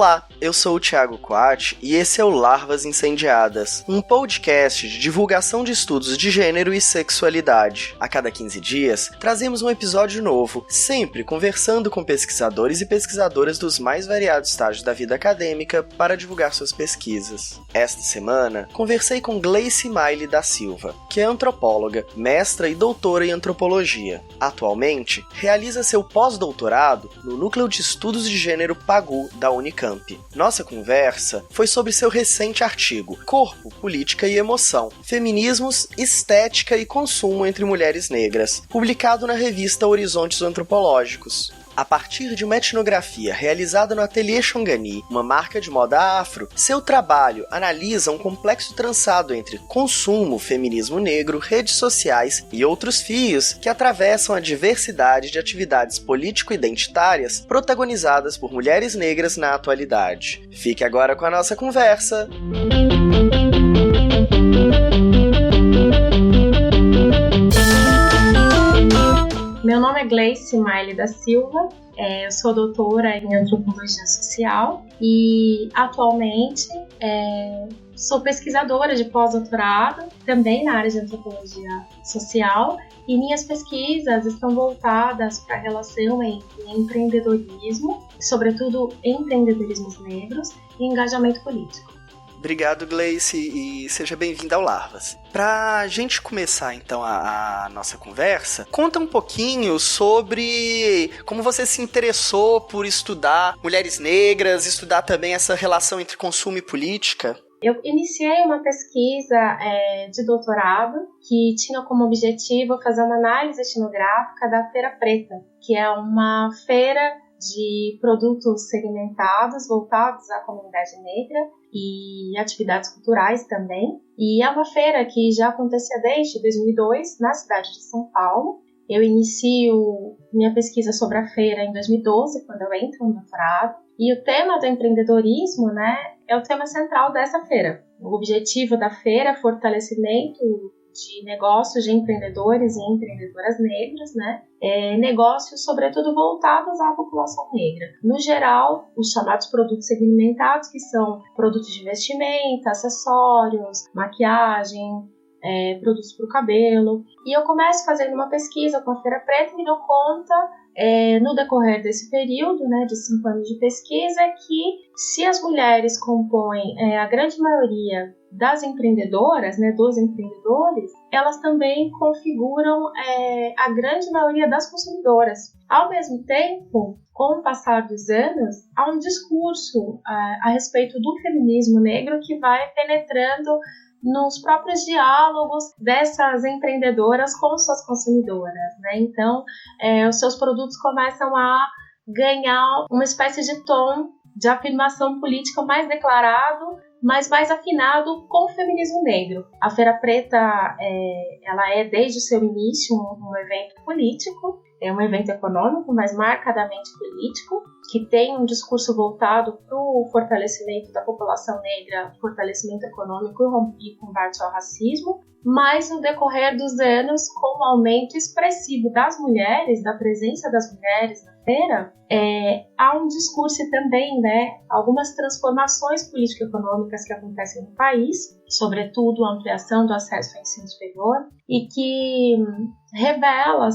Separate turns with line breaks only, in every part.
Olá, eu sou o Thiago Coati e esse é o Larvas Incendiadas, um podcast de divulgação de estudos de gênero e sexualidade. A cada 15 dias, trazemos um episódio novo, sempre conversando com pesquisadores e pesquisadoras dos mais variados estágios da vida acadêmica para divulgar suas pesquisas. Esta semana, conversei com Gleice Maile da Silva, que é antropóloga, mestra e doutora em antropologia. Atualmente, realiza seu pós-doutorado no Núcleo de Estudos de Gênero PAGU da Unicamp. Nossa conversa foi sobre seu recente artigo Corpo, Política e Emoção, Feminismos, Estética e Consumo entre Mulheres Negras, publicado na revista Horizontes Antropológicos. A partir de uma etnografia realizada no Ateliê Xongani, uma marca de moda afro, seu trabalho analisa um complexo trançado entre consumo, feminismo negro, redes sociais e outros fios que atravessam a diversidade de atividades político-identitárias protagonizadas por mulheres negras na atualidade. Fique agora com a nossa conversa!
Meu nome é Gleice Maile da Silva, eu sou doutora em Antropologia Social e atualmente sou pesquisadora de pós-doutorado, também na área de Antropologia Social, e minhas pesquisas estão voltadas para a relação entre empreendedorismo, sobretudo empreendedorismos negros, e engajamento político.
Obrigado, Gleice, e seja bem-vinda ao Larvas. Pra gente começar, então, a nossa conversa, conta um pouquinho sobre como você se interessou por estudar mulheres negras, estudar também essa relação entre consumo e política.
Eu iniciei uma pesquisa de doutorado que tinha como objetivo fazer uma análise etnográfica da Feira Preta, que é uma feira de produtos segmentados voltados à comunidade negra e atividades culturais também. E é uma feira que já acontecia desde 2002 na cidade de São Paulo. Eu inicio minha pesquisa sobre a feira em 2012, quando eu entro no doutorado. E o tema do empreendedorismo, é o tema central dessa feira. O objetivo da feira é fortalecimento de negócios de empreendedores e empreendedoras negras, negócios sobretudo voltados à população negra. No geral, os chamados produtos segmentados, que são produtos de vestimenta, acessórios, maquiagem, produtos para o cabelo. E eu começo fazendo uma pesquisa com a Feira Preta e me dou conta, no decorrer desse período, de 5 anos de pesquisa, que se as mulheres compõem a grande maioria das empreendedoras, dos empreendedores, elas também configuram a grande maioria das consumidoras. Ao mesmo tempo, com o passar dos anos, há um discurso a respeito do feminismo negro que vai penetrando nos próprios diálogos dessas empreendedoras com suas consumidoras. Então, os seus produtos começam a ganhar uma espécie de tom de afirmação política mais declarado, mas mais afinado com o feminismo negro. A Feira Preta ela é, desde o seu início, um evento político, é um evento econômico, mas marcadamente político, que tem um discurso voltado para o fortalecimento da população negra, fortalecimento econômico e combate ao racismo, mas no decorrer dos anos, com o aumento expressivo das mulheres, da presença das mulheres na feira, há um discurso e também, algumas transformações político-econômicas que acontecem no país, sobretudo a ampliação do acesso ao ensino superior, e que revela,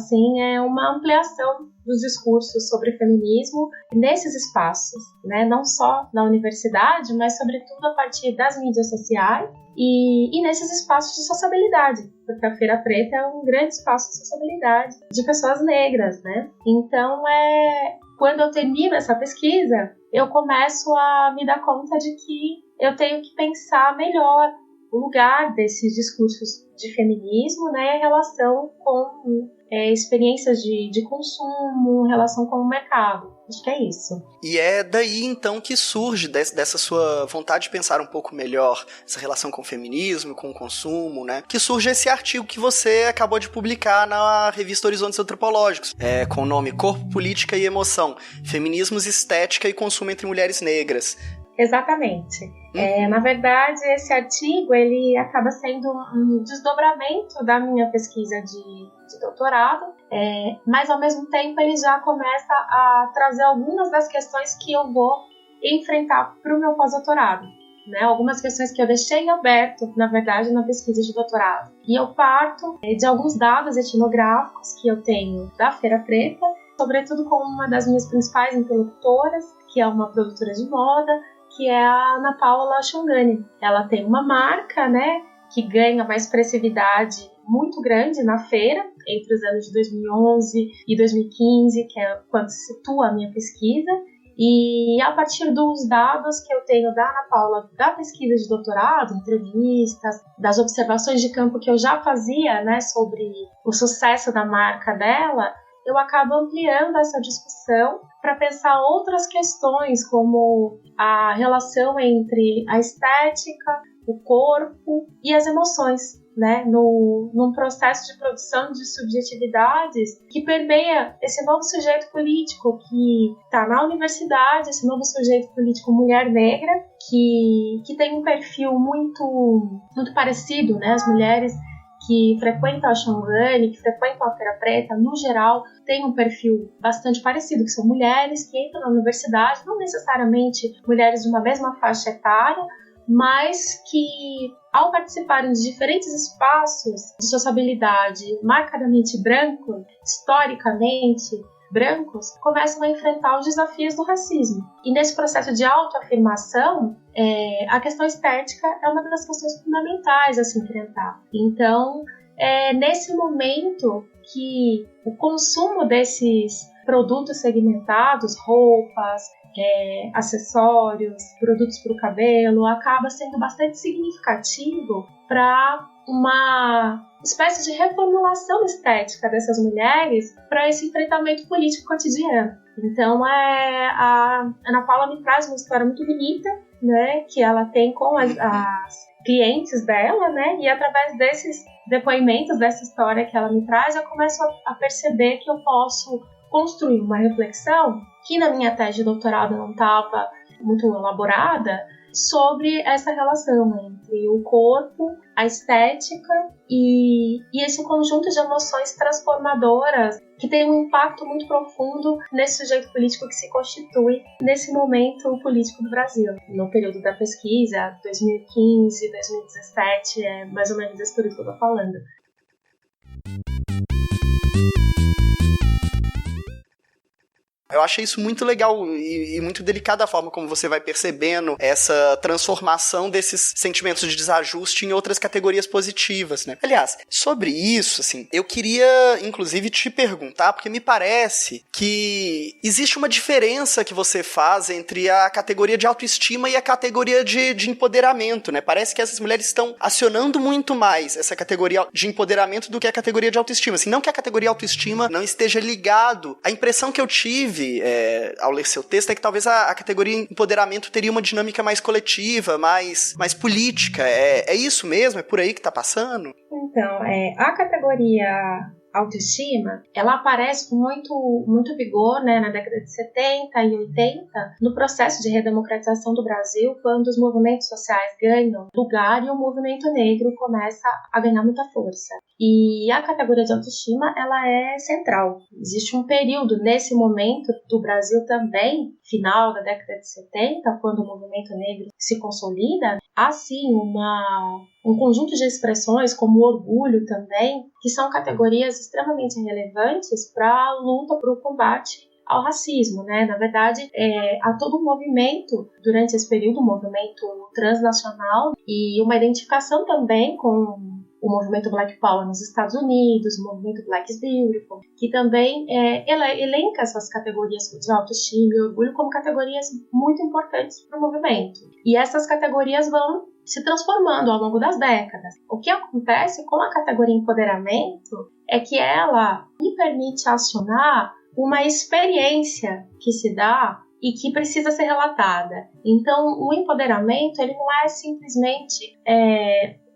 uma ampliação dos discursos sobre feminismo nesses espaços, não só na universidade, mas sobretudo a partir das mídias sociais e nesses espaços de sociabilidade, porque a Feira Preta é um grande espaço de sociabilidade de pessoas negras, Então, quando eu termino essa pesquisa, eu começo a me dar conta de que eu tenho que pensar melhor o lugar desses discursos de feminismo, em relação com experiências de consumo, relação com o mercado. Acho que é isso.
E é daí, então, que surge dessa sua vontade de pensar um pouco melhor essa relação com o feminismo, com o consumo, que surge esse artigo que você acabou de publicar na revista Horizontes Antropológicos, com o nome Corpo, Política e Emoção, Feminismos, Estética e Consumo entre Mulheres Negras.
Exatamente. Na verdade, esse artigo ele acaba sendo um desdobramento da minha pesquisa de doutorado, mas ao mesmo tempo ele já começa a trazer algumas das questões que eu vou enfrentar para o meu pós-doutorado. Né, algumas questões que eu deixei aberto, na verdade, na pesquisa de doutorado. E eu parto de alguns dados etnográficos que eu tenho da Feira Preta, sobretudo com uma das minhas principais interlocutoras, que é uma produtora de moda, que é a Ana Paula Chongani. Ela tem uma marca, né, que ganha uma expressividade muito grande na feira, entre os anos de 2011 e 2015, que é quando se situa a minha pesquisa. E a partir dos dados que eu tenho da Ana Paula, da pesquisa de doutorado, entrevistas, das observações de campo que eu já fazia, né, sobre o sucesso da marca dela, eu acabo ampliando essa discussão para pensar outras questões, como a relação entre a estética, o corpo e as emoções, né, num processo de produção de subjetividades que permeia esse novo sujeito político que está na universidade, esse novo sujeito político mulher negra, que tem um perfil muito parecido, né, as mulheres que frequentam a Chongani, que frequentam a Feira Preta, no geral, têm um perfil bastante parecido, que são mulheres que entram na universidade, não necessariamente mulheres de uma mesma faixa etária, mas que, ao participarem de diferentes espaços de sociabilidade marcadamente brancos, historicamente brancos, começam a enfrentar os desafios do racismo. E nesse processo de autoafirmação, a questão estética é uma das questões fundamentais a se enfrentar. Então, é nesse momento que o consumo desses produtos segmentados, roupas, acessórios, produtos para o cabelo, acaba sendo bastante significativo para uma espécie de reformulação estética dessas mulheres para esse enfrentamento político cotidiano. Então, a Ana Paula me traz uma história muito bonita, né, que ela tem com as clientes dela, né, e através desses depoimentos, dessa história que ela me traz, eu começo a perceber que eu posso construir uma reflexão que na minha tese de doutorado não estava muito elaborada, sobre essa relação entre o corpo, a estética e esse conjunto de emoções transformadoras que tem um impacto muito profundo nesse sujeito político que se constitui nesse momento político do Brasil. No período da pesquisa, 2015, 2017, é mais ou menos esse período que eu estou falando.
Eu achei isso muito legal e muito delicada a forma como você vai percebendo essa transformação desses sentimentos de desajuste em outras categorias positivas, né? Aliás, sobre isso, assim, eu queria, inclusive, te perguntar, porque me parece que existe uma diferença que você faz entre a categoria de autoestima e a categoria de empoderamento, né? Parece que essas mulheres estão acionando muito mais essa categoria de empoderamento do que a categoria de autoestima. Assim, não que a categoria autoestima não esteja ligado. A impressão que eu tive ao ler seu texto é que talvez a categoria empoderamento teria uma dinâmica mais coletiva, mais política. É isso mesmo? É por aí que está passando?
Então, a categoria autoestima, ela aparece com muito vigor, né, na década de 70 e 80, no processo de redemocratização do Brasil, quando os movimentos sociais ganham lugar e o movimento negro começa a ganhar muita força. E a categoria de autoestima, ela é central. Existe um período nesse momento do Brasil também, final da década de 70, quando o movimento negro se consolida, há sim um conjunto de expressões, como o orgulho também, que são categorias extremamente relevantes para a luta, para o combate ao racismo, né? Na verdade, há todo um movimento durante esse período, um movimento transnacional e uma identificação também com o movimento Black Power nos Estados Unidos, o movimento Black is Beautiful, que também elenca essas categorias de autoestima e orgulho como categorias muito importantes para o movimento. E essas categorias vão se transformando ao longo das décadas. O que acontece com a categoria empoderamento é que ela me permite acionar uma experiência que se dá e que precisa ser relatada. Então, o empoderamento ele não é simplesmente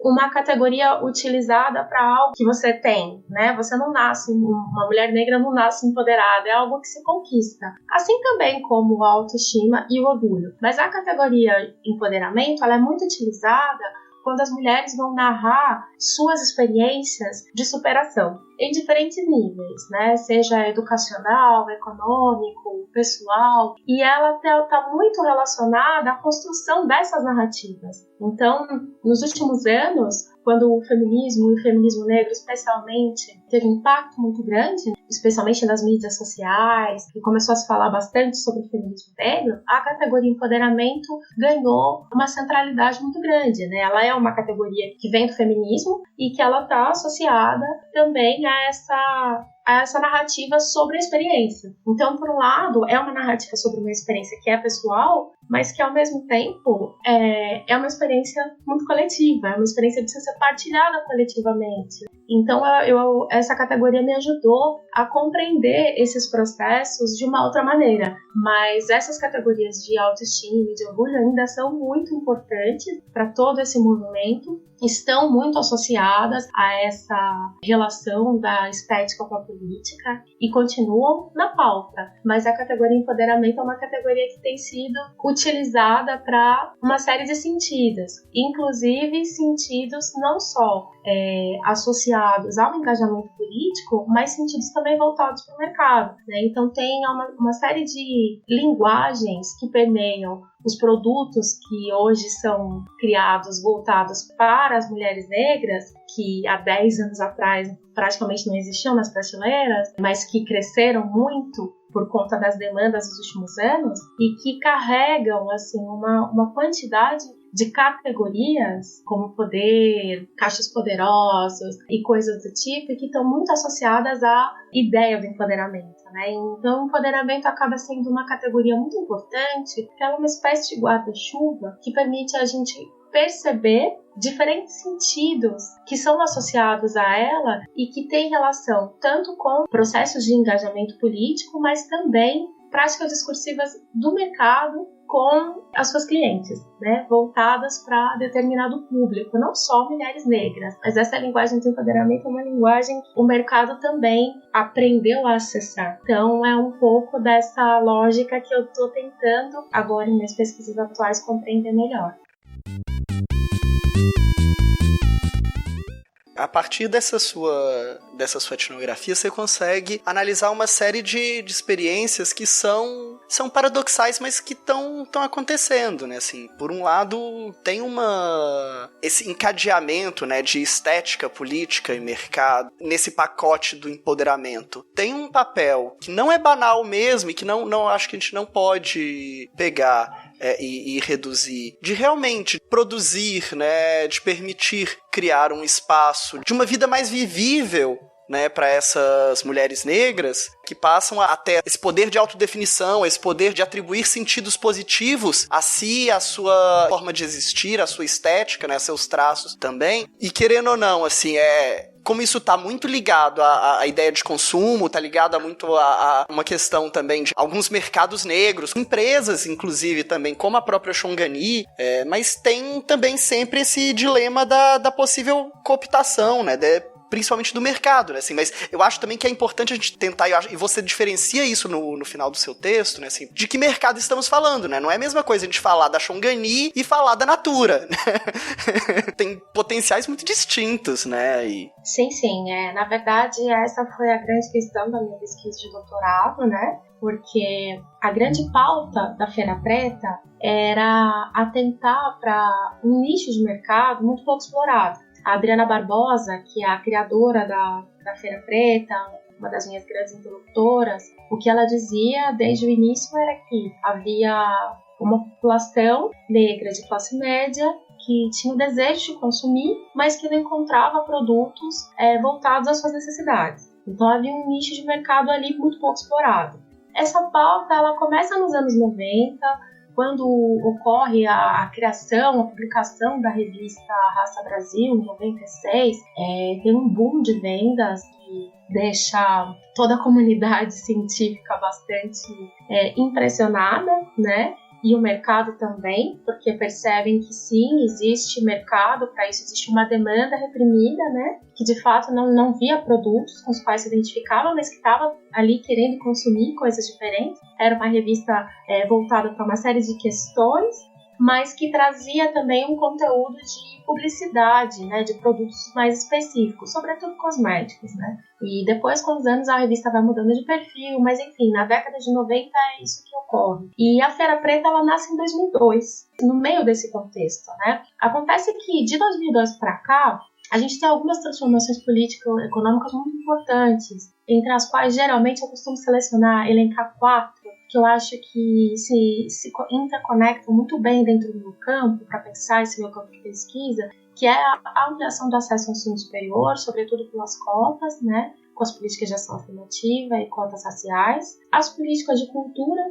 uma categoria utilizada para algo que você tem, né? Você não nasce, uma mulher negra não nasce empoderada, é algo que se conquista. Assim também como a autoestima e o orgulho. Mas a categoria empoderamento, ela é muito utilizada quando as mulheres vão narrar suas experiências de superação em diferentes níveis, né? Seja educacional, econômico, pessoal, e ela está muito relacionada à construção dessas narrativas. Então, nos últimos anos, quando o feminismo e o feminismo negro especialmente teve um impacto muito grande, especialmente nas mídias sociais, e começou a se falar bastante sobre o feminismo negro, a categoria empoderamento ganhou uma centralidade muito grande, né? Ela é uma categoria que vem do feminismo e que ela está associada também a essa narrativa sobre a experiência. Então, por um lado, é uma narrativa sobre uma experiência que é pessoal, mas que, ao mesmo tempo, é uma experiência muito coletiva, é uma experiência que precisa ser partilhada coletivamente. Então, essa categoria me ajudou a compreender esses processos de uma outra maneira. Mas essas categorias de autoestima e de orgulho ainda são muito importantes para todo esse movimento, estão muito associadas a essa relação da estética com a política e continuam na pauta. Mas a categoria empoderamento é uma categoria que tem sido utilizada para uma série de sentidos, inclusive sentidos não só associados ao engajamento político, mas sentidos também voltados para o mercado, né? Então tem uma série de linguagens que permeiam os produtos que hoje são criados, voltados para as mulheres negras, que há 10 anos atrás praticamente não existiam nas prateleiras, mas que cresceram muito por conta das demandas dos últimos anos e que carregam assim, uma quantidade de categorias, como poder, caixas poderosas e coisas do tipo, e que estão muito associadas à ideia do empoderamento, né? Então, o empoderamento acaba sendo uma categoria muito importante, que é uma espécie de guarda-chuva que permite a gente perceber diferentes sentidos que são associados a ela e que têm relação tanto com processos de engajamento político, mas também práticas discursivas do mercado com as suas clientes, né, voltadas para determinado público, não só mulheres negras, mas essa linguagem de empoderamento é uma linguagem que o mercado também aprendeu a acessar. Então é um pouco dessa lógica que eu estou tentando agora em minhas pesquisas atuais compreender melhor.
A partir dessa sua etnografia, você consegue analisar uma série de experiências que são paradoxais, mas que estão acontecendo, né? Assim, por um lado, tem esse encadeamento, né, de estética, política e mercado nesse pacote do empoderamento. Tem um papel que não é banal mesmo e que não acho que a gente não pode pegar e reduzir, de realmente produzir, né, de permitir criar um espaço de uma vida mais vivível, né, para essas mulheres negras que passam a ter esse poder de autodefinição, esse poder de atribuir sentidos positivos a si, a sua forma de existir, a sua estética, né, seus traços também. E querendo ou não, assim, como isso está muito ligado à ideia de consumo, está ligado muito a uma questão também de alguns mercados negros, empresas, inclusive, também, como a própria Shongani, mas tem também sempre esse dilema da possível cooptação, né, principalmente do mercado, né, assim, mas eu acho também que é importante a gente tentar, e você diferencia isso no final do seu texto, né, assim, de que mercado estamos falando, né, não é a mesma coisa a gente falar da Shongani e falar da Natura, né? Tem potenciais muito distintos, né,
Sim, na verdade essa foi a grande questão da minha pesquisa de doutorado, né, porque a grande pauta da Feira Preta era atentar para um nicho de mercado muito pouco explorado. A Adriana Barbosa, que é a criadora da Feira Preta, uma das minhas grandes interlocutoras, o que ela dizia desde o início era que havia uma população negra de classe média que tinha o desejo de consumir, mas que não encontrava produtos voltados às suas necessidades. Então havia um nicho de mercado ali muito pouco explorado. Essa pauta ela começa nos anos 90, quando ocorre a criação, a publicação da revista Raça Brasil, em 96, tem um boom de vendas que deixa toda a comunidade científica bastante impressionada, né? E o mercado também, porque percebem que sim, existe mercado para isso, existe uma demanda reprimida, né? Que de fato não via produtos com os quais se identificava, mas que estava ali querendo consumir coisas diferentes. Era uma revista voltada para uma série de questões mas que trazia também um conteúdo de publicidade, né, de produtos mais específicos, sobretudo cosméticos, né? E depois, com os anos, a revista vai mudando de perfil, mas enfim, na década de 90 é isso que ocorre. E a Feira Preta, ela nasce em 2002, no meio desse contexto, né? Acontece que de 2002 para cá, a gente tem algumas transformações político-econômicas muito importantes, entre as quais geralmente eu costumo elencar 4, que eu acho que se interconectam muito bem dentro do meu campo, para pensar esse meu campo de pesquisa, que é a ampliação do acesso ao ensino superior, sobretudo pelas cotas, né, com as políticas de ação afirmativa e cotas raciais, as políticas de cultura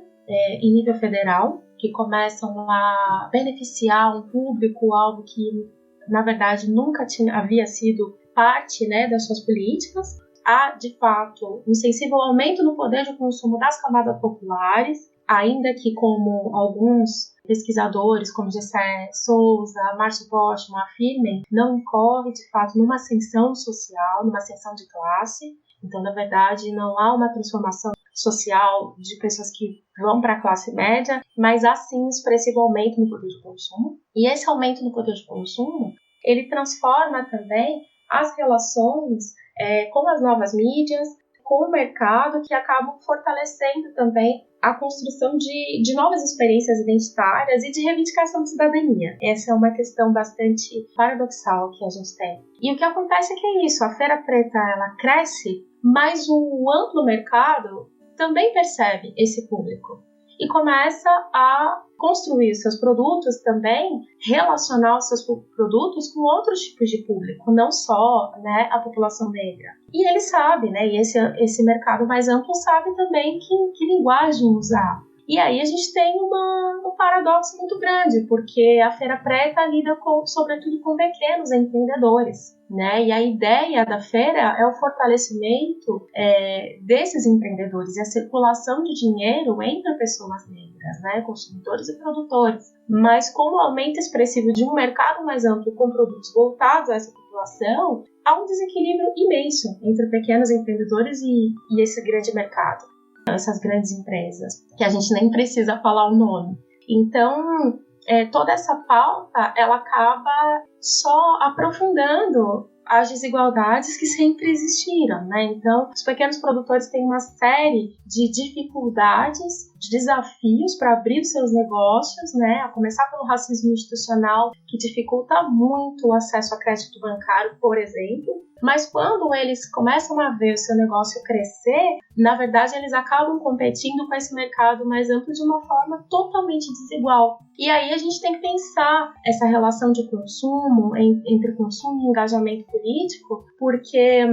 em nível federal, que começam a beneficiar um público-alvo que, na verdade, nunca havia sido parte, né, das suas políticas. Há, de fato, um sensível aumento no poder de consumo das camadas populares, ainda que, como alguns pesquisadores, como Gessé Souza, Márcio Postman afirmem, não incorre, de fato, numa ascensão social, numa ascensão de classe. Então, na verdade, não há uma transformação social de pessoas que vão para a classe média, mas há, sim, expressivo aumento no poder de consumo. E esse aumento no poder de consumo, ele transforma também as relações com as novas mídias, com o mercado, que acabam fortalecendo também a construção de novas experiências identitárias e de reivindicação de cidadania. Essa é uma questão bastante paradoxal que a gente tem. E o que acontece é que é isso, a Feira Preta ela cresce, mas o amplo mercado também percebe esse público e começa a construir os seus produtos também, relacionar os seus produtos com outros tipos de público, não só, né, a população negra. E ele sabe, né, e esse mercado mais amplo sabe também que linguagem usar. E aí a gente tem um paradoxo muito grande, porque a Feira Preta lida sobretudo com pequenos empreendedores, né? E a ideia da feira é o fortalecimento desses empreendedores e a circulação de dinheiro entre pessoas negras, né? Consumidores e produtores. Mas com o aumento expressivo de um mercado mais amplo com produtos voltados a essa população, há um desequilíbrio imenso entre pequenos empreendedores e esse grande mercado. Essas grandes empresas, que a gente nem precisa falar o nome. Então, toda essa pauta, ela acaba só aprofundando as desigualdades que sempre existiram, né? Então, os pequenos produtores têm uma série de dificuldades, de desafios para abrir os seus negócios, né? A começar pelo racismo institucional, que dificulta muito o acesso a crédito bancário, por exemplo. Mas quando eles começam a ver o seu negócio crescer, na verdade eles acabam competindo com esse mercado mais amplo de uma forma totalmente desigual. E aí a gente tem que pensar essa relação de consumo, entre consumo e engajamento político, porque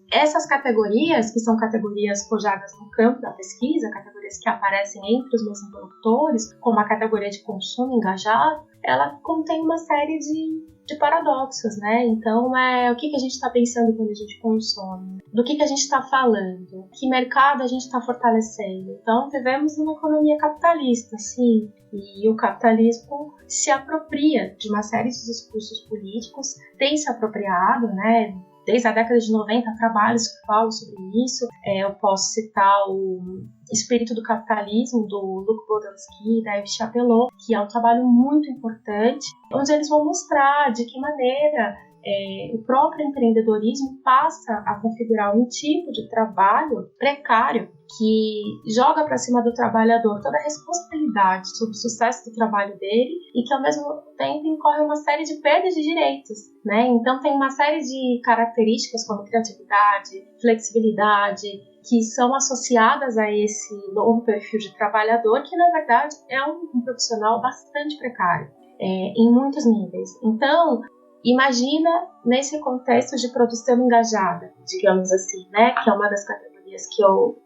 essas categorias, que são categorias forjadas no campo da pesquisa, categorias que aparecem entre os meus interlocutores, como a categoria de consumo engajado, ela contém uma série de paradoxos, né? Então, o que a gente está pensando quando a gente consome? Do que a gente está falando? Que mercado a gente está fortalecendo? Então, vivemos numa economia capitalista, sim, e o capitalismo se apropria de uma série de discursos políticos, tem se apropriado, né? Desde a década de 90, trabalhos que falam sobre isso. Eu posso citar o Espírito do Capitalismo, do Luc Bodansky e da Eve Chapelot, que é um trabalho muito importante, onde eles vão mostrar de que maneira o próprio empreendedorismo passa a configurar um tipo de trabalho precário que joga para cima do trabalhador toda a responsabilidade sobre o sucesso do trabalho dele e que, ao mesmo tempo, incorre uma série de perdas de direitos, né? Então, tem uma série de características como criatividade, flexibilidade, que são associadas a esse novo perfil de trabalhador, que, na verdade, é um profissional bastante precário, em muitos níveis. Então, imagina nesse contexto de produção engajada, digamos assim, né? Que é uma das categorias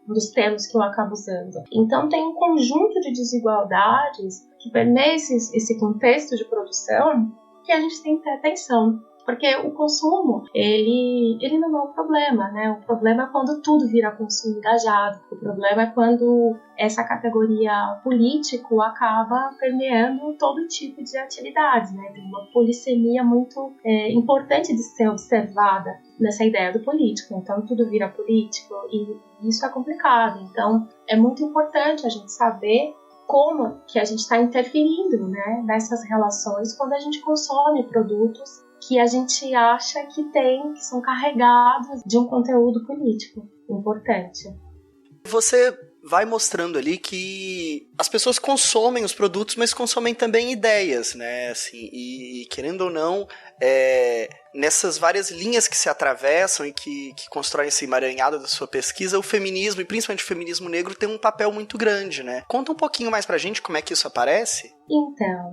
dos termos que eu acabo usando. Então, tem um conjunto de desigualdades que permeia esse contexto de produção que a gente tem que ter atenção. Porque o consumo, ele não é o problema, né? O problema é quando tudo vira consumo engajado. O problema é quando essa categoria político acaba permeando todo tipo de atividades, né? Tem uma polissemia muito importante de ser observada nessa ideia do político. Então, tudo vira político e isso é complicado. Então, é muito importante a gente saber como que a gente está interferindo, né, nessas relações quando a gente consome produtos que a gente acha que são carregados de um conteúdo político importante.
Você vai mostrando ali que as pessoas consomem os produtos, mas consomem também ideias, né? Assim, e querendo ou não, nessas várias linhas que se atravessam e que constroem esse emaranhado da sua pesquisa, o feminismo, e principalmente o feminismo negro, tem um papel muito grande, né? Conta um pouquinho mais pra gente como é que isso aparece.
Então,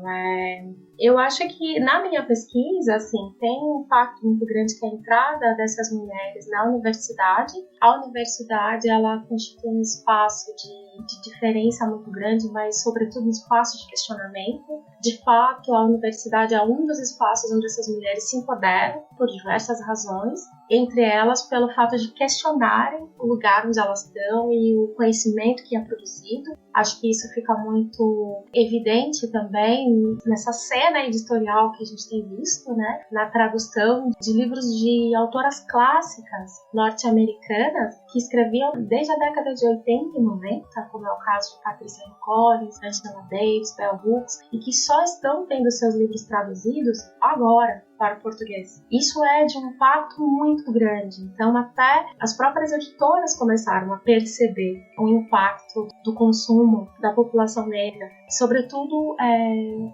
eu acho que na minha pesquisa, assim, tem um impacto muito grande que é a entrada dessas mulheres na universidade. A universidade, ela constitui um espaço de diferença muito grande, mas sobretudo um espaço de questionamento. De fato, a universidade é um dos espaços onde essas mulheres se empoderam por diversas razões, entre elas pelo fato de questionarem o lugar onde elas estão e o conhecimento que é produzido. Acho que isso fica muito evidente também nessa cena editorial que a gente tem visto, né? Na tradução de livros de autoras clássicas norte-americanas que escreviam desde a década de 80 e 90, como é o caso de Patricia Hill Collins, Angela Davis, Bell Hooks, e que só estão tendo seus livros traduzidos agora para o português. Isso é de um impacto muito grande. Então, até as próprias editoras começaram a perceber o impacto do consumo da população negra, sobretudo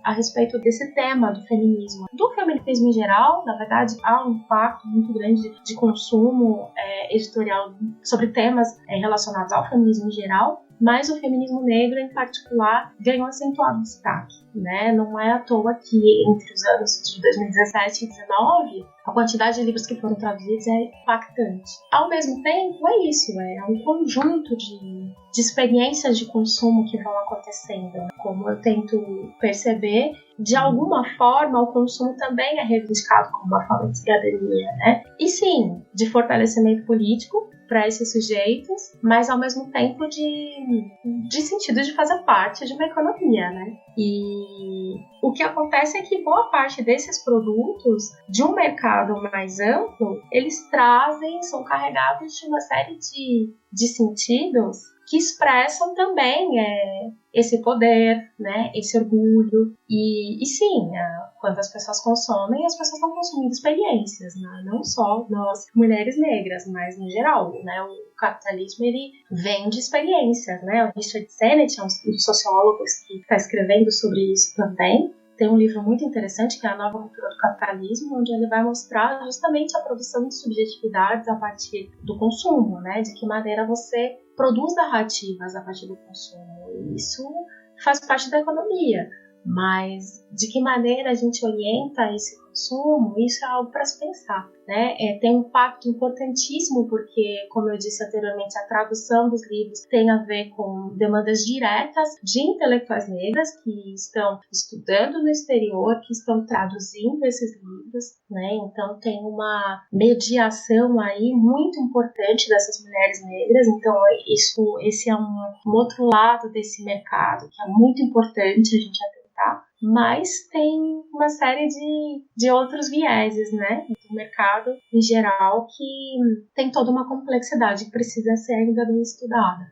a respeito desse tema do feminismo. Do feminismo em geral, na verdade, há um impacto muito grande de consumo editorial sobre temas relacionados ao feminismo em geral, mas o feminismo negro, em particular, ganhou acentuado destaque, né? Não é à toa que entre os anos de 2017 e 2019, a quantidade de livros que foram traduzidos é impactante. Ao mesmo tempo, é isso, é um conjunto de experiências de consumo que vão acontecendo. Como eu tento perceber, de alguma forma, o consumo também é reivindicado como uma forma de cidadania, né? E sim, de fortalecimento político para esses sujeitos, mas ao mesmo tempo de sentido de fazer parte de uma economia, né? E o que acontece é que boa parte desses produtos de um mercado mais amplo, eles são carregados de uma série de sentidos que expressam também esse poder, né, esse orgulho. E sim, quando as pessoas consomem, as pessoas estão consumindo experiências, né? Não só nós, mulheres negras, mas no geral, né? O capitalismo, ele vem de experiências, né? O Richard Sennett é um dos sociólogos que está escrevendo sobre isso também. Tem um livro muito interessante que é A Nova Cultura do Capitalismo, onde ele vai mostrar justamente a produção de subjetividades a partir do consumo, né? De que maneira você produz narrativas a partir do consumo. E isso faz parte da economia. Mas de que maneira a gente orienta esse consumo, isso é algo para se pensar, né? Tem um impacto importantíssimo porque, como eu disse anteriormente, a tradução dos livros tem a ver com demandas diretas de intelectuais negras que estão estudando no exterior, que estão traduzindo esses livros, né? Então tem uma mediação aí muito importante dessas mulheres negras. Então esse é um outro lado desse mercado que é muito importante a gente atentar. Mas tem uma série de outros vieses, né, do mercado em geral, que tem toda uma complexidade que precisa ser ainda bem estudada.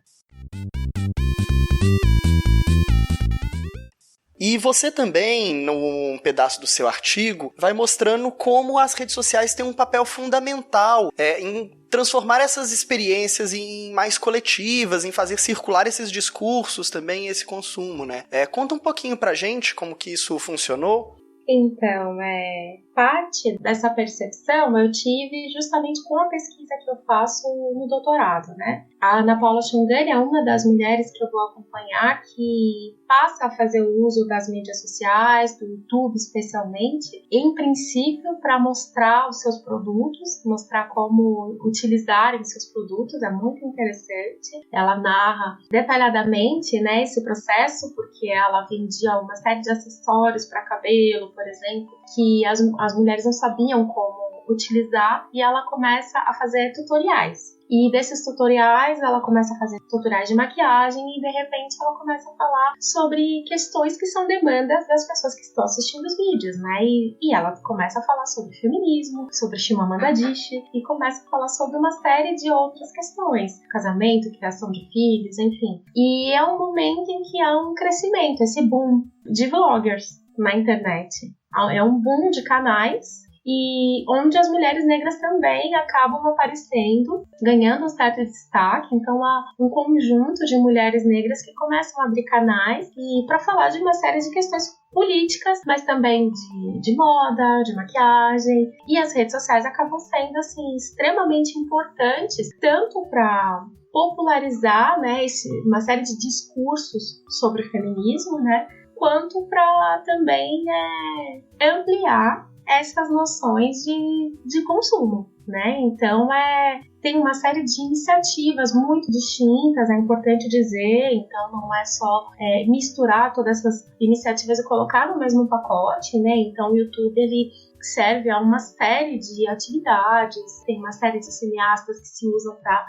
E você também, num pedaço do seu artigo, vai mostrando como as redes sociais têm um papel fundamental em transformar essas experiências em mais coletivas, em fazer circular esses discursos também, esse consumo, né? Conta um pouquinho pra gente como que isso funcionou.
Então, parte dessa percepção eu tive justamente com a pesquisa que eu faço no doutorado, né? A Ana Paula Schongani é uma das mulheres que eu vou acompanhar que passa a fazer o uso das mídias sociais, do YouTube especialmente, em princípio para mostrar os seus produtos, mostrar como utilizarem seus produtos, é muito interessante. Ela narra detalhadamente, né, esse processo, porque ela vendia uma série de acessórios para cabelo, por exemplo, que as mulheres não sabiam como utilizar e ela começa a fazer tutoriais. E desses tutoriais, ela começa a fazer tutoriais de maquiagem e, de repente, ela começa a falar sobre questões que são demandas das pessoas que estão assistindo os vídeos, né? E ela começa a falar sobre feminismo, sobre Chimamanda Adichie e começa a falar sobre uma série de outras questões. Casamento, criação de filhos, enfim. E é um momento em que há um crescimento, esse boom de vloggers na internet. É um boom de canais e onde as mulheres negras também acabam aparecendo, ganhando um certo destaque. Então há um conjunto de mulheres negras que começam a abrir canais e para falar de uma série de questões políticas, mas também de moda, de maquiagem. E as redes sociais acabam sendo assim extremamente importantes, tanto para popularizar, né, uma série de discursos sobre o feminismo, né, quanto para também ampliar essas noções de consumo, né? Então, tem uma série de iniciativas muito distintas, é importante dizer, então não é só misturar todas essas iniciativas e colocar no mesmo pacote, né? Então, o YouTube, ele serve a uma série de atividades, tem uma série de cineastas que se usam para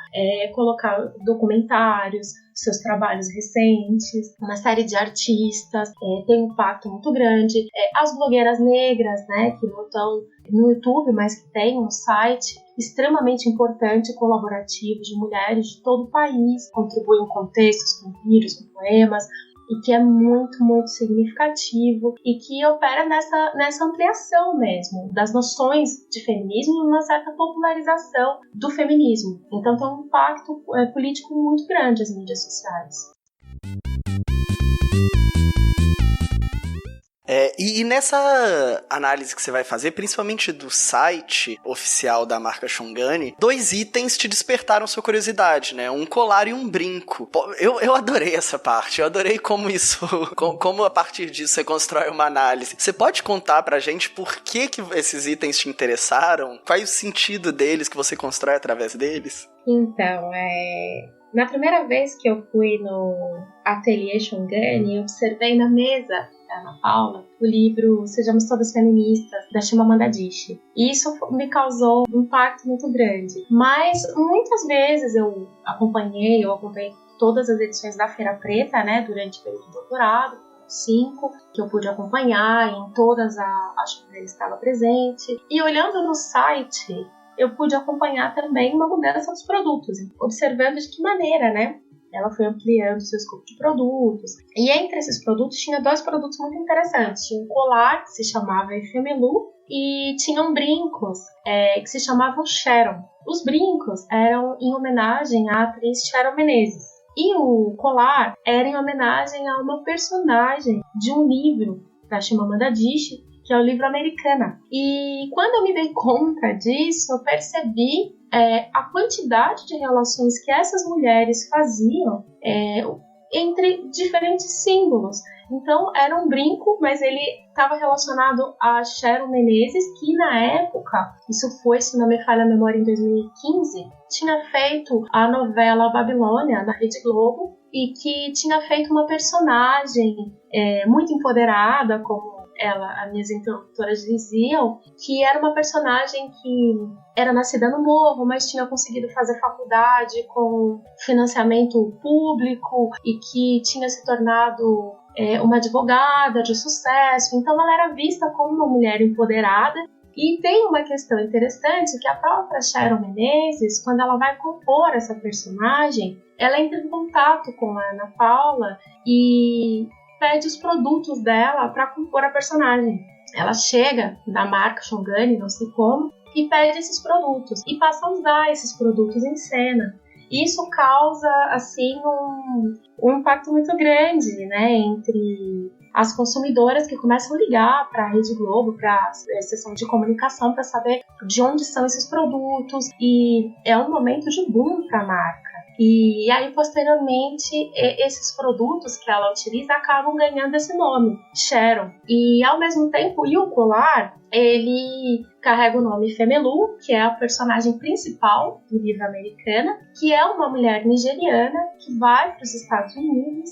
colocar documentários, seus trabalhos recentes, uma série de artistas, tem um impacto muito grande. As blogueiras negras, né, que não estão no YouTube, mas que tem um site extremamente importante, colaborativo, de mulheres de todo o país, contribuem com textos, com vídeos, com poemas, e que é muito, muito significativo e que opera nessa ampliação mesmo das noções de feminismo e uma certa popularização do feminismo. Então tem um impacto político muito grande as mídias sociais.
E nessa análise que você vai fazer, principalmente do site oficial da marca Xongani, 2 itens te despertaram sua curiosidade, né? Um colar e um brinco. Eu adorei essa parte, eu adorei como a partir disso você constrói uma análise. Você pode contar pra gente por que esses itens te interessaram? Qual é o sentido deles que você constrói através deles?
Então, na primeira vez que eu fui no Ateliê Xongani, eu observei na mesa da Ana Paula o livro Sejamos Todas Feministas, da Chimamanda Adichie. E isso me causou um impacto muito grande. Mas muitas vezes eu acompanhei todas as edições da Feira Preta, né, durante o período do doutorado, 5, que eu pude acompanhar, em todas a Xongani estava presente. E olhando no site, eu pude acompanhar também uma mudança dos produtos, observando de que maneira, né, ela foi ampliando seu escopo de produtos. E entre esses produtos, tinha 2 produtos muito interessantes. Tinha um colar, que se chamava Efemelu, e tinham brincos, que se chamavam Sharon. Os brincos eram em homenagem à atriz Sharon Menezes. E o colar era em homenagem a uma personagem de um livro da Chimamanda Adichie, que é o livro Americana. E quando eu me dei conta disso, eu percebi a quantidade de relações que essas mulheres faziam entre diferentes símbolos. Então, era um brinco, mas ele estava relacionado a Sharon Menezes, que na época, isso foi, se não me falha a memória, em 2015, tinha feito a novela Babilônia na Rede Globo e que tinha feito uma personagem muito empoderada, como as minhas interlocutoras diziam, que era uma personagem que era nascida no morro, mas tinha conseguido fazer faculdade com financiamento público e que tinha se tornado uma advogada de sucesso. Então ela era vista como uma mulher empoderada. E tem uma questão interessante que a própria Sharon Menezes, quando ela vai compor essa personagem, ela entra em contato com a Ana Paula e pede os produtos dela para compor a personagem. Ela chega da marca Xongani, não sei como, e pede esses produtos e passa a usar esses produtos em cena. Isso causa assim um impacto muito grande, né, entre as consumidoras que começam a ligar para a Rede Globo, para a seção de comunicação, para saber de onde são esses produtos, e é um momento de boom para a marca. E aí, posteriormente, esses produtos que ela utiliza acabam ganhando esse nome, Sharon. E, ao mesmo tempo, o colar, ele carrega o nome Femelu, que é a personagem principal do livro Americana, que é uma mulher nigeriana que vai para os Estados Unidos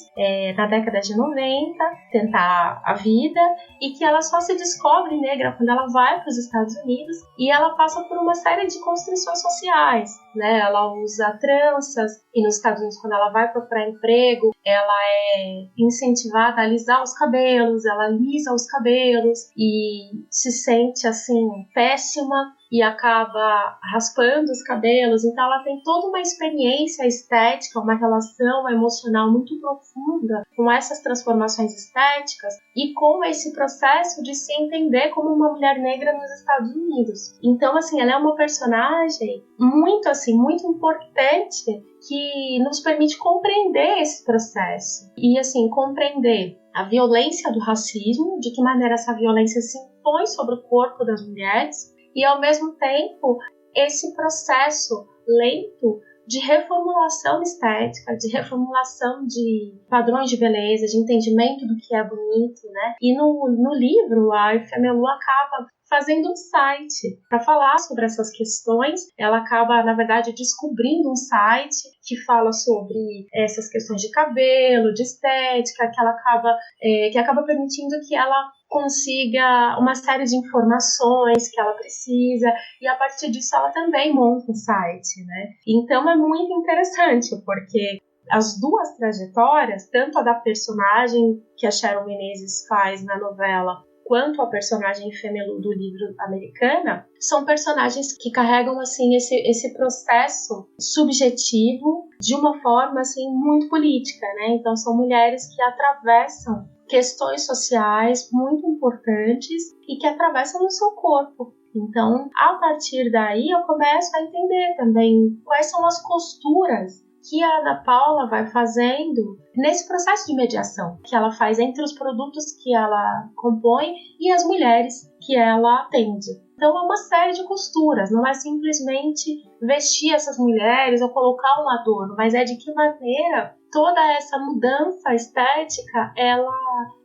na década de 90 tentar a vida, e que ela só se descobre negra quando ela vai para os Estados Unidos, e ela passa por uma série de constrições sociais, né? Ela usa tranças, e nos Estados Unidos, quando ela vai procurar emprego, ela é incentivada a alisar os cabelos, ela alisa os cabelos e se sente assim péssima e acaba raspando os cabelos. Então ela tem toda uma experiência estética, uma relação emocional muito profunda com essas transformações estéticas e com esse processo de se entender como uma mulher negra nos Estados Unidos. Então, assim, ela é uma personagem muito importante, que nos permite compreender esse processo e, assim, compreender a violência do racismo, de que maneira essa violência se impõe sobre o corpo das mulheres, e, ao mesmo tempo, esse processo lento de reformulação estética, de reformulação de padrões de beleza, de entendimento do que é bonito, né? E no livro, a Femelu acaba fazendo um site para falar sobre essas questões. Ela acaba, na verdade, descobrindo um site que fala sobre essas questões de cabelo, de estética, que acaba permitindo que ela consiga uma série de informações que ela precisa, e a partir disso ela também monta um site, né? Então é muito interessante, porque as duas trajetórias, tanto a da personagem que a Sharon Menezes faz na novela, quanto a personagem Femelu do livro Americana, são personagens que carregam assim esse processo subjetivo de uma forma assim muito política, né? Então são mulheres que atravessam questões sociais muito importantes e que atravessam no seu corpo. Então, a partir daí, eu começo a entender também quais são as costuras que a Ana Paula vai fazendo nesse processo de mediação que ela faz entre os produtos que ela compõe e as mulheres que ela atende. Então é uma série de costuras, não é simplesmente vestir essas mulheres ou colocar um adorno, mas é de que maneira toda essa mudança estética ela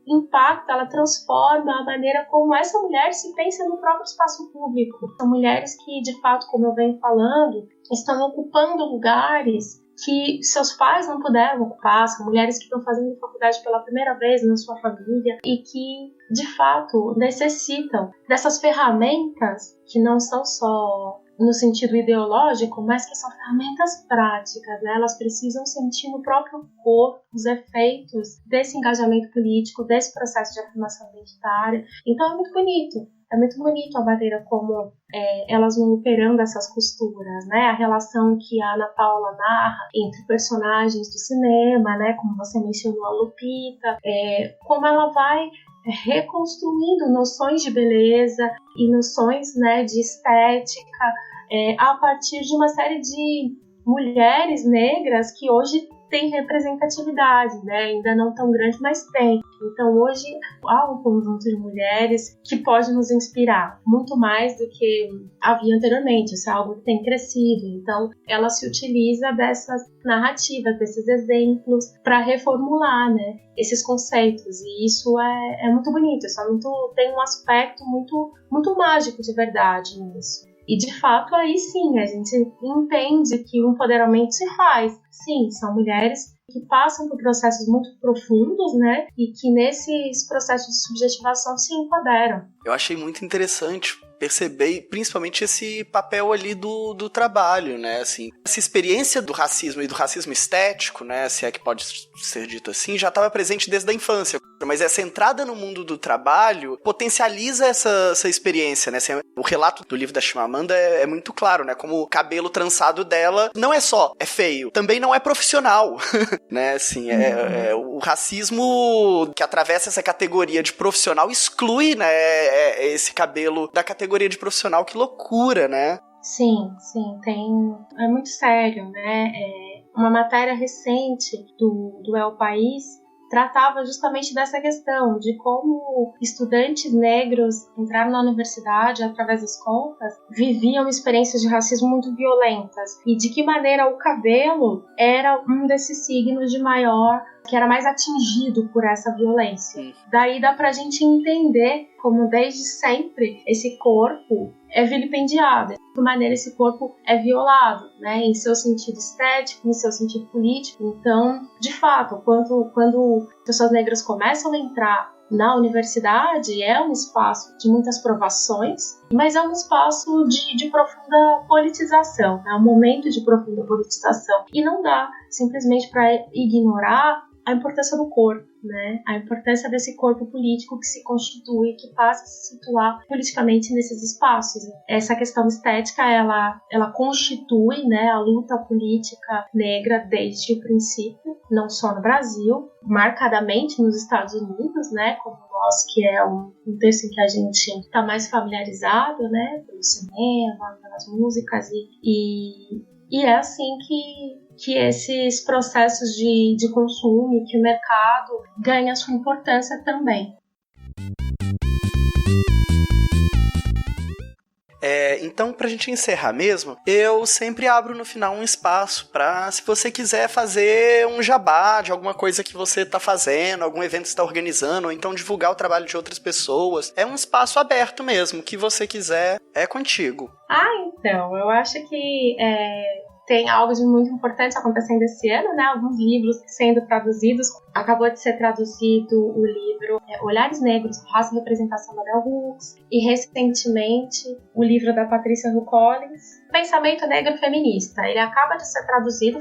impacta, ela transforma a maneira como essa mulher se pensa no próprio espaço público. São mulheres que, de fato, como eu venho falando, estão ocupando lugares que seus pais não puderam ocupar, são mulheres que estão fazendo faculdade pela primeira vez na sua família e que, de fato, necessitam dessas ferramentas que não são só no sentido ideológico, mas que são ferramentas práticas, né? Elas precisam sentir no próprio corpo os efeitos desse engajamento político, desse processo de afirmação identitária. Então é muito bonito a maneira como elas vão operando essas costuras, né? A relação que a Ana Paula narra entre personagens do cinema, né? Como você mencionou, a Lupita, como ela vai reconstruindo noções de beleza e noções, né, de estética a partir de uma série de mulheres negras que hoje têm representatividade, né? Ainda não tão grande, mas tem. Então hoje há um conjunto de mulheres que pode nos inspirar muito mais do que havia anteriormente. Isso é algo que tem crescido. Então ela se utiliza dessas narrativas, desses exemplos para reformular, né, esses conceitos. E isso é muito bonito. Isso tem um aspecto muito mágico de verdade nisso. E, de fato, aí sim, a gente entende que o empoderamento se faz. Sim, são mulheres que passam por processos muito profundos, né? E que nesses processos de subjetivação se empoderam.
Eu achei muito interessante perceber principalmente esse papel ali do trabalho, né, assim, essa experiência do racismo e do racismo estético, né, se é que pode ser dito assim, já estava presente desde a infância, mas essa entrada no mundo do trabalho potencializa essa experiência, né, assim, o relato do livro da Chimamanda é muito claro, né, como o cabelo trançado dela não é só feio, também não é profissional, né, assim, o racismo que atravessa essa categoria de profissional exclui, né, esse cabelo da categoria de profissional. Que loucura, né?
Sim, é muito sério, né? Uma matéria recente do El País tratava justamente dessa questão de como estudantes negros entraram na universidade através das contas, viviam experiências de racismo muito violentas e de que maneira o cabelo era um desses signos de maior que era mais atingido por essa violência. Daí dá pra gente entender como desde sempre esse corpo é vilipendiado, de que maneira esse corpo é violado, né, em seu sentido estético, em seu sentido político. Então, de fato, quando pessoas negras começam a entrar na universidade, é um espaço de muitas provações, mas é um espaço de profunda politização, é um momento de profunda politização. E não dá simplesmente para ignorar a importância do corpo, né? A importância desse corpo político que se constitui, que passa a se situar politicamente nesses espaços. Essa questão estética, ela constitui, né, a luta política negra desde o princípio, não só no Brasil, marcadamente nos Estados Unidos, né, como nós, que é um texto em que a gente está mais familiarizado, né, pelo cinema, pelas músicas, e é assim que esses processos de consumo, que o mercado ganha sua importância também.
Então, pra gente encerrar mesmo, eu sempre abro no final um espaço pra, se você quiser fazer um jabá de alguma coisa que você tá fazendo, algum evento que você tá organizando, ou então divulgar o trabalho de outras pessoas. É um espaço aberto mesmo, que você quiser, é contigo.
Então, eu acho que tem algo de muito importante acontecendo esse ano, né? Alguns livros sendo traduzidos. Acabou de ser traduzido o livro Olhares Negros, Raça e Representação da Bell Hooks, e recentemente o livro da Patricia Hill Collins, Pensamento Negro Feminista. Ele acaba de ser traduzido,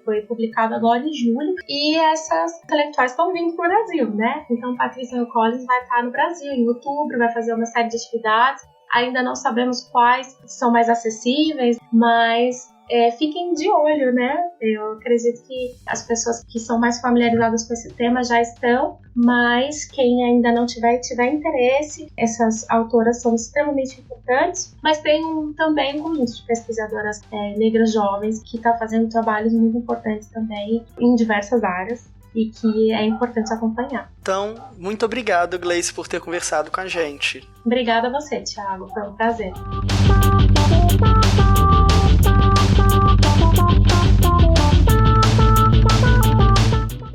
foi publicado agora em julho, e essas intelectuais estão vindo para o Brasil, né? Então Patricia Hill Collins vai estar no Brasil em outubro, vai fazer uma série de atividades. Ainda não sabemos quais são mais acessíveis, mas fiquem de olho, né? Eu acredito que as pessoas que são mais familiarizadas com esse tema já estão, mas quem ainda não tiver interesse, essas autoras são extremamente importantes, mas tem também um conjunto de pesquisadoras negras jovens que está fazendo trabalhos muito importantes também em diversas áreas e que é importante acompanhar.
Então, muito obrigado, Gleice, por ter conversado com a gente.
Obrigada a você, Thiago, foi um prazer.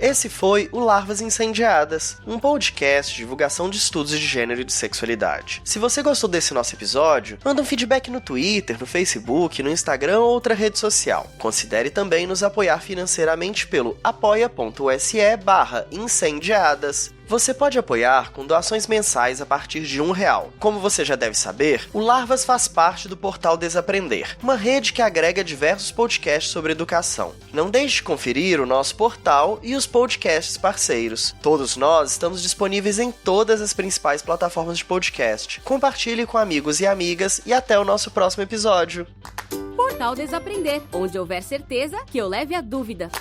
Esse foi o Larvas Incendiadas, um podcast de divulgação de estudos de gênero e de sexualidade. Se você gostou desse nosso episódio, manda um feedback no Twitter, no Facebook, no Instagram ou outra rede social. Considere também nos apoiar financeiramente pelo apoia.se/incendiadas. Você pode apoiar com doações mensais a partir de R$1. Como você já deve saber, o Larvas faz parte do portal Desaprender, uma rede que agrega diversos podcasts sobre educação. Não deixe de conferir o nosso portal e os podcasts parceiros. Todos nós estamos disponíveis em todas as principais plataformas de podcast. Compartilhe com amigos e amigas e até o nosso próximo episódio.
Portal Desaprender, onde houver certeza que eu leve a dúvida.